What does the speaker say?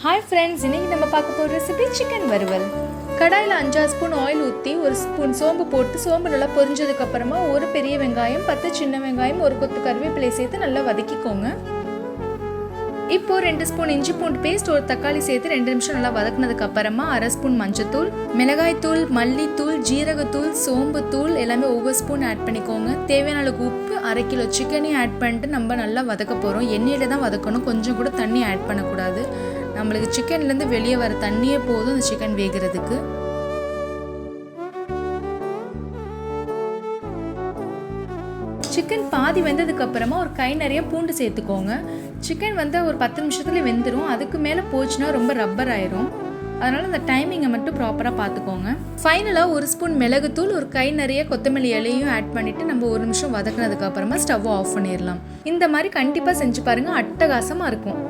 Hi friends, இன்றைக்கி நம்ம பார்க்க போகிற ரெசிபி சிக்கன் வறுவல். கடாயில் 5 ஸ்பூன் ஆயில் ஊற்றி 1 ஸ்பூன் சோம்பு போட்டு சோம்பு நல்லா பொரிஞ்சதுக்கப்புறமா ஒரு பெரிய வெங்காயம் 10 சின்ன வெங்காயம் ஒரு கொத்து கருவேப்பிலை சேர்த்து நல்லா வதக்கிக்கோங்க. இப்போது 2 ஸ்பூன் இஞ்சி பூண்டு பேஸ்ட் ஒரு தக்காளி சேர்த்து 2 நிமிஷம் நல்லா வதக்குனதுக்கு அப்புறமா 1/2 ஸ்பூன் மஞ்சத்தூள், மிளகாய்த்தூள், மல்லித்தூள், ஜீரகத்தூள், சோம்பு தூள் எல்லாமே ஒவ்வொரு ஸ்பூன் ஆட் பண்ணிக்கோங்க. தேவையான அளவுக்கு உப்பு, 1/2 கிலோ சிக்கனையும் ஆட் பண்ணிட்டு நம்ம நல்லா வதக்க போகிறோம். எண்ணெயில் தான் வதக்கணும், கொஞ்சம் கூட தண்ணி ஆட் பண்ணக்கூடாது. நம்மளுக்கு சிக்கன்லேருந்து வெளியே வர தண்ணியே போதும் அந்த சிக்கன் வேகிறதுக்கு. சிக்கன் பாதி வெந்ததுக்கு அப்புறமா ஒரு கை நிறைய பூண்டு சேர்த்துக்கோங்க. சிக்கன் ஒரு 10 நிமிஷத்துல வெந்துடும். அதுக்கு மேலே போச்சுன்னா ரொம்ப ரப்பர் ஆயிரும். அதனால அந்த டைமிங்கை மட்டும் ப்ராப்பராக பார்த்துக்கோங்க. ஃபைனலாக 1 ஸ்பூன் மிளகுத்தூள், ஒரு கை நிறைய கொத்தமல்லி இலையும் ஆட் பண்ணிவிட்டு நம்ம 1 நிமிஷம் வதக்குனதுக்கு அப்புறமா ஸ்டவ்வை ஆஃப் பண்ணிடலாம். இந்த மாதிரி கண்டிப்பாக செஞ்சு பாருங்கள், அட்டகாசமாக இருக்கும்.